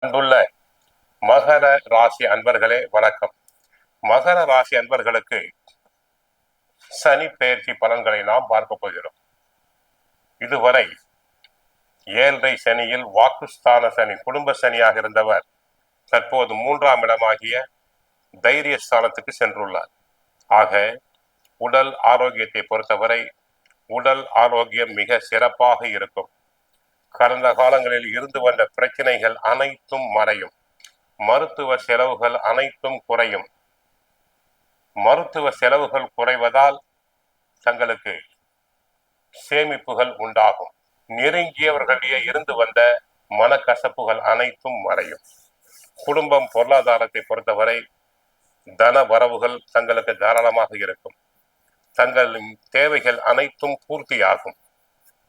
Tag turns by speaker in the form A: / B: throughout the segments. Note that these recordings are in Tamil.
A: அன்புள்ள மகர ராசி அன்பர்களே வணக்கம். மகர ராசி அன்பர்களுக்கு சனி பெயர்ச்சி பலன்களை நாம் பார்க்க போகிறோம். இதுவரை ஏழரை சனியில் வாக்குஸ்தான சனி, குடும்ப சனியாக இருந்தவர் தற்போது 3ஆம் இடமாகிய தைரிய ஸ்தானத்துக்கு சென்றுள்ளார். ஆக உடல் ஆரோக்கியத்தை பொறுத்தவரை உடல் ஆரோக்கியம் மிக சிறப்பாக இருக்கும். கடந்த காலங்களில் இருந்து வந்த பிரச்சனைகள் அனைத்தும் மறையும். மருத்துவ செலவுகள் அனைத்தும் குறையும். மருத்துவ செலவுகள் குறைவதால் தங்களுக்கு சேமிப்புகள் உண்டாகும். நெருங்கியவர்களிடையே இருந்து வந்த மனக்கசப்புகள் அனைத்தும் மறையும். குடும்பம் பொருளாதாரத்தை பொறுத்தவரை தன வரவுகள் தங்களுக்கு தாராளமாக இருக்கும். தங்களின் தேவைகள் அனைத்தும் பூர்த்தியாகும்.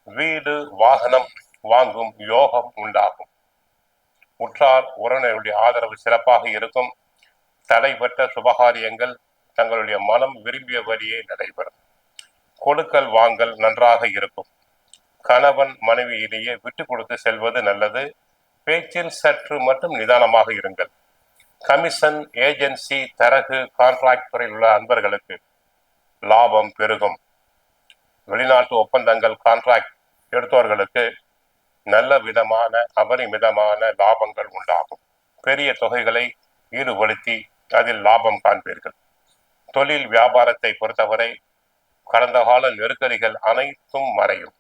A: வீடு வாகனம் வாங்கும் யோகம் உண்டாகும். உற்றார் உறவினருடைய ஆதரவு சிறப்பாக இருக்கும். தடைபட்ட சுபகாரியங்கள் தங்களுடைய மனம் விரும்பிய வழியே நடைபெறும். கொடுக்கல் வாங்கல் நன்றாக இருக்கும். கணவன் மனைவியிலேயே விட்டு கொடுத்து செல்வது நல்லது. பேச்சில் சற்று மட்டும் நிதானமாக இருங்கள். கமிஷன், ஏஜென்சி, தரகு, கான்ட்ராக்ட் துறையில் உள்ள அன்பர்களுக்கு லாபம் பெருகும். வெளிநாட்டு ஒப்பந்தங்கள், கான்ட்ராக்ட் எடுத்தவர்களுக்கு நல்ல விதமான அபரிமிதமான லாபங்கள் உண்டாகும். பெரிய தொகைகளை ஈடுபடுத்தி அதில் லாபம் காண்பீர்கள். தொழில் வியாபாரத்தை பொறுத்தவரை கடந்த கால நெருக்கடிகள் அனைத்தும் மறையும்.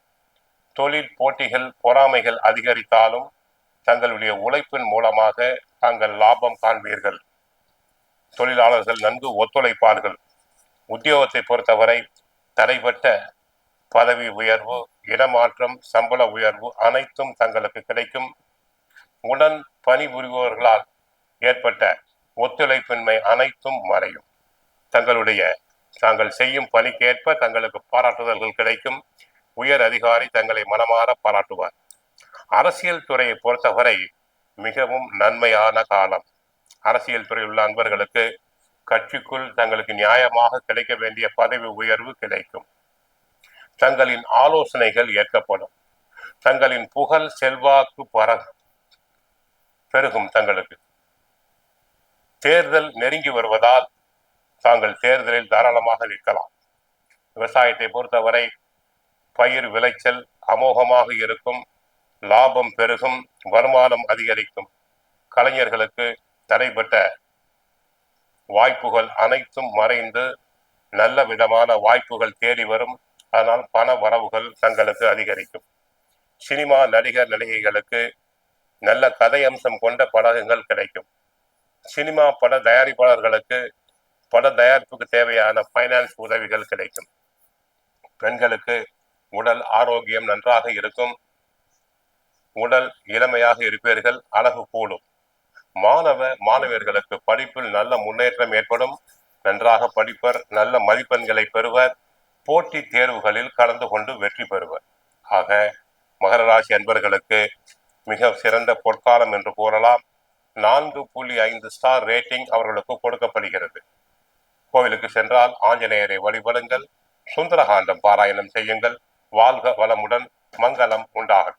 A: தொழில் போட்டிகள், பொறாமைகள் அதிகரித்தாலும் தங்களுடைய உழைப்பின் மூலமாக தாங்கள் லாபம் காண்பீர்கள். தொழிலாளர்கள் நன்கு ஒத்துழைப்பார்கள். உத்தியோகத்தை பொறுத்தவரை தடைபட்ட பதவி உயர்வு, இடமாற்றம், சம்பள உயர்வு அனைத்தும் தங்களுக்கு கிடைக்கும். உடன் பணிபுரிபவர்களால் ஏற்பட்ட ஒத்துழைப்பின்மை அனைத்தும் மறையும். தாங்கள் செய்யும் பணிக்கேற்ப தங்களுக்கு பாராட்டுதல்கள் கிடைக்கும். உயர் அதிகாரி தங்களை மனமாற பாராட்டுவார். அரசியல் துறையை பொறுத்தவரை மிகவும் நன்மையான காலம். அரசியல் துறையில் உள்ள அன்பர்களுக்கு கட்சிக்குள் தங்களுக்கு நியாயமாக கிடைக்க வேண்டிய பதவி உயர்வு கிடைக்கும். தங்களின் ஆலோசனைகள் ஏற்கப்படும். தங்களின் புகழ் செல்வாக்கு பெருகும். தங்களுக்கு தேர்தல் நெருங்கி வருவதால் தாங்கள் தேர்தலில் தாராளமாக நிற்கலாம். விவசாயத்தை பொறுத்தவரை பயிர் விளைச்சல் அமோகமாக இருக்கும். லாபம் பெருகும். வருமானம் அதிகரிக்கும். கலைஞர்களுக்கு தடைப்பட்ட வாய்ப்புகள் அனைத்தும் மறைந்து நல்ல விதமான வாய்ப்புகள் தேடி வரும். அதனால் பண வரவுகள் தங்களுக்கு அதிகரிக்கும். சினிமா நடிகர் நடிகைகளுக்கு நல்ல கதை அம்சம் கொண்ட படங்கள் கிடைக்கும். சினிமா பட தயாரிப்பாளர்களுக்கு பட தயாரிப்புக்கு தேவையான பைனான்ஸ் உதவிகள் கிடைக்கும். பெண்களுக்கு உடல் ஆரோக்கியம் நன்றாக இருக்கும். உடல் இளமையாக இருப்பீர்கள். அழகு கூடும். மாணவர்களுக்கு படிப்பில் நல்ல முன்னேற்றம் ஏற்படும். நன்றாக படிப்பர். நல்ல மதிப்பெண்களை பெறுவர். போட்டி தேர்வுகளில் கலந்து கொண்டு வெற்றி பெறுவர். ஆக மகர ராசி அன்பர்களுக்கு மிக சிறந்த பொற்காலம் என்று கூறலாம். 4.5 ஸ்டார் ரேட்டிங் அவர்களுக்கு கொடுக்கப்படுகிறது. கோவிலுக்கு சென்றால் ஆஞ்சநேயரை வழிபடுங்கள். சுந்தரகாண்டம் பாராயணம் செய்யுங்கள். வாழ்க வளமுடன். மங்களம் உண்டாகட்டும்.